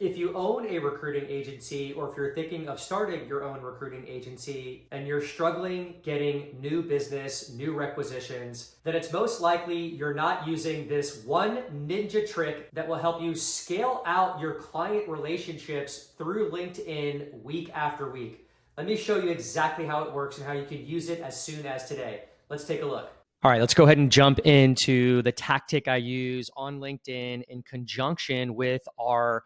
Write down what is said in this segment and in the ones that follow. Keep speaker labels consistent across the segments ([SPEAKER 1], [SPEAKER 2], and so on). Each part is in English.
[SPEAKER 1] If you own a recruiting agency, or if you're thinking of starting your own recruiting agency and you're struggling getting new business, new requisitions, then it's most likely you're not using this one ninja trick that will help you scale out your client relationships through LinkedIn week after week. Let me show you exactly how it works and how you can use it as soon as today. Let's take a look. All right, let's go ahead and jump into the tactic I use on LinkedIn in conjunction with our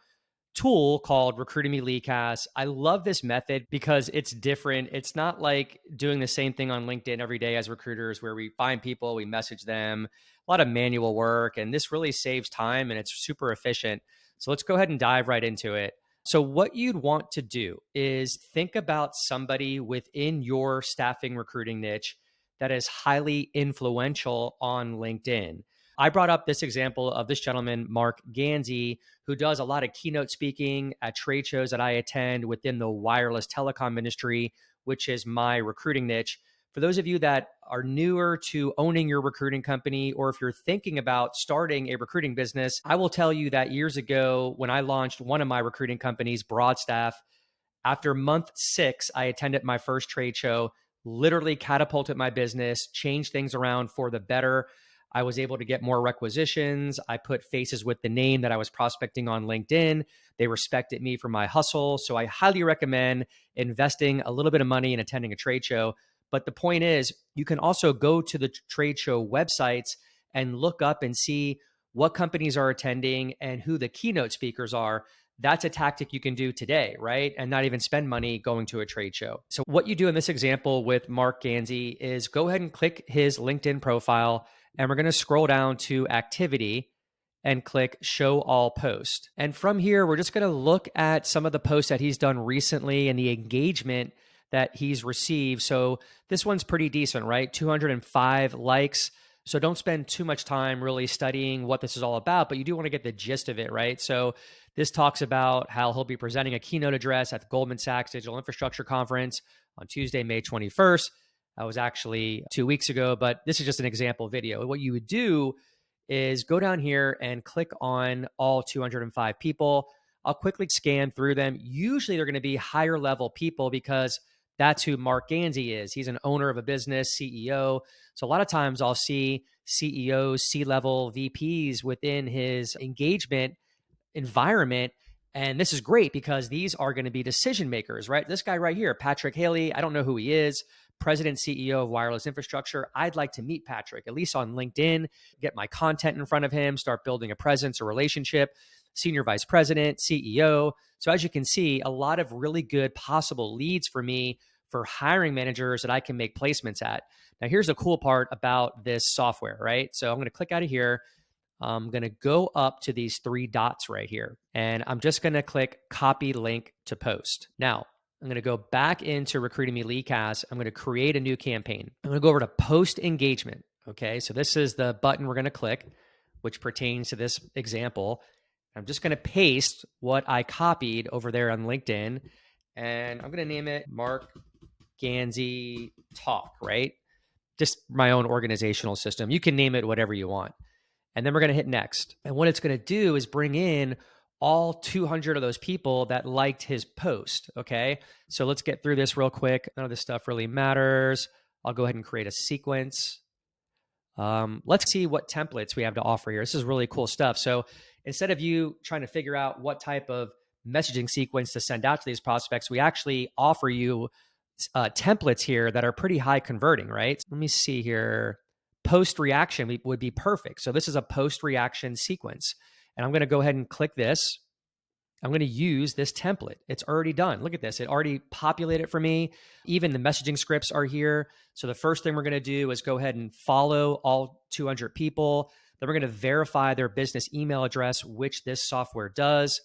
[SPEAKER 1] tool called Recruitemy Leadcast. I love this method because it's different. It's not like doing the same thing on LinkedIn every day as recruiters where we find people, we message them, a lot of manual work, and this really saves time and it's super efficient. So let's go ahead and dive right into it. So what you'd want to do is think about somebody within your staffing recruiting niche that is highly influential on LinkedIn. I brought up this example of this gentleman, Mark Ganzi, who does a lot of keynote speaking at trade shows that I attend within the wireless telecom industry, which is my recruiting niche. For those of you that are newer to owning your recruiting company, or if you're thinking about starting a recruiting business, I will tell you that years ago, when I launched one of my recruiting companies, Broadstaff, after month 6, I attended my first trade show, literally catapulted my business, changed things around for the better. I was able to get more requisitions. I put faces with the name that I was prospecting on LinkedIn. They respected me for my hustle. So I highly recommend investing a little bit of money and attending a trade show. But the point is, you can also go to the trade show websites and look up and see what companies are attending and who the keynote speakers are. That's a tactic you can do today, right? And not even spend money going to a trade show. So what you do in this example with Mark Ganzi is go ahead and click his LinkedIn profile, and we're going to scroll down to activity and click show all post. And from here, we're just going to look at some of the posts that he's done recently and the engagement that he's received. So this one's pretty decent, right? 205 likes. So don't spend too much time really studying what this is all about, but you do want to get the gist of it, right? So this talks about how he'll be presenting a keynote address at the Goldman Sachs Digital Infrastructure Conference on Tuesday, May 21st. That was actually 2 weeks ago, but this is just an example video. What you would do is go down here and click on all 205 people. I'll quickly scan through them. Usually they're going to be higher level people because that's who Mark Ganzi is. He's an owner of a business, CEO. So a lot of times I'll see CEOs, C-level VPs within his engagement environment. And this is great because these are going to be decision makers, right? This guy right here, Patrick Haley, I don't know who he is, President CEO of Wireless Infrastructure. I'd like to meet Patrick, at least on LinkedIn, get my content in front of him, start building a presence, a relationship. Senior Vice President, CEO. So as you can see, a lot of really good possible leads for me for hiring managers that I can make placements at. Now, here's the cool part about this software, right? So I'm going to click out of here. I'm going to go up to these 3 dots right here, and I'm just going to click copy link to post. Now, I'm going to go back into Recruitemy Leadcast. I'm going to create a new campaign. I'm going to go over to post engagement. Okay, so this is the button we're going to click, which pertains to this example. I'm just going to paste what I copied over there on LinkedIn, and I'm going to name it Mark Ganzi Talk, right? Just my own organizational system. You can name it whatever you want. And then we're going to hit next. And what it's going to do is bring in all 200 of those people that liked his post, okay? So let's get through this real quick. None of this stuff really matters. I'll go ahead and create a sequence. Let's see what templates we have to offer here. This is really cool stuff. So instead of you trying to figure out what type of messaging sequence to send out to these prospects, we actually offer you templates here that are pretty high converting, right? Let me see here. Post reaction would be perfect. So this is a post reaction sequence. And I'm going to go ahead and click this. I'm going to use this template. It's already done. Look at this. It already populated for me. Even the messaging scripts are here. So the first thing we're going to do is go ahead and follow all 200 people. Then we're going to verify their business email address, which this software does.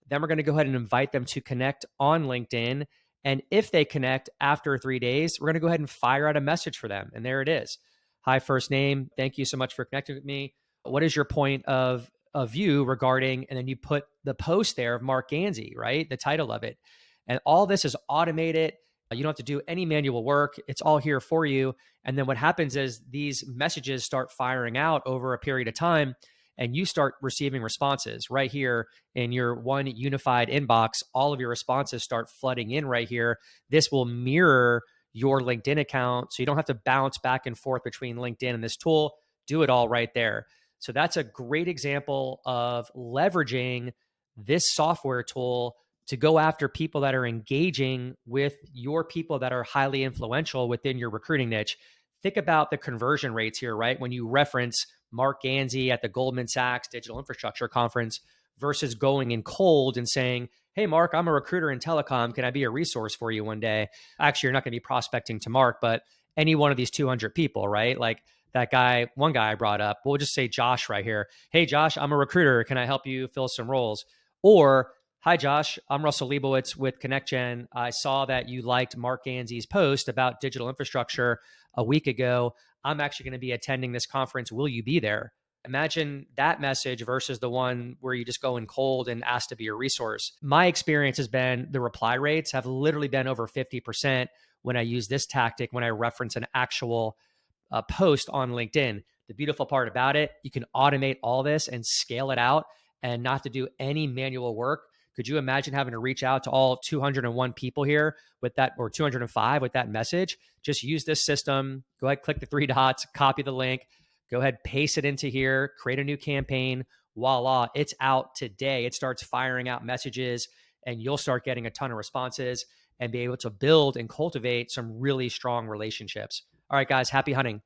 [SPEAKER 1] Then we're going to go ahead and invite them to connect on LinkedIn. And if they connect after 3 days, we're going to go ahead and fire out a message for them. And there it is. Hi, first name. Thank you so much for connecting with me. What is your point of view regarding, and then you put the post there of Mark Ganzi, right? The title of it. And all this is automated. You don't have to do any manual work. It's all here for you. And then what happens is these messages start firing out over a period of time. and you start receiving responses right here in your one unified inbox. All of your responses start flooding in right here. This will mirror your LinkedIn account, so you don't have to bounce back and forth between LinkedIn and this tool. Do it all right there. So that's a great example of leveraging this software tool to go after people that are engaging with your people that are highly influential within your recruiting niche. Think about the conversion rates here, right? When you reference Mark Ganzi at the Goldman Sachs Digital Infrastructure Conference versus going in cold and saying, hey, Mark, I'm a recruiter in telecom. Can I be a resource for you one day? Actually, you're not going to be prospecting to Mark, but any one of these 200 people, right? Like that guy, one guy I brought up, we'll just say Josh right here. Hey, Josh, I'm a recruiter. Can I help you fill some roles? Or, hi, Josh, I'm Russell Liebowitz with ConnectGen. I saw that you liked Mark Ganzi's post about digital infrastructure a week ago. I'm actually going to be attending this conference. Will you be there? Imagine that message versus the one where you just go in cold and ask to be a resource. My experience has been the reply rates have literally been over 50% when I use this tactic, when I reference an actual post on LinkedIn. The beautiful part about it, you can automate all this and scale it out and not to do any manual work. Could you imagine having to reach out to all 201 people here with that, or 205 with that message? Just use this system. Go ahead, click the three dots, copy the link, go ahead, paste it into here, create a new campaign. Voila, it's out today. It starts firing out messages and you'll start getting a ton of responses and be able to build and cultivate some really strong relationships. All right, guys, happy hunting.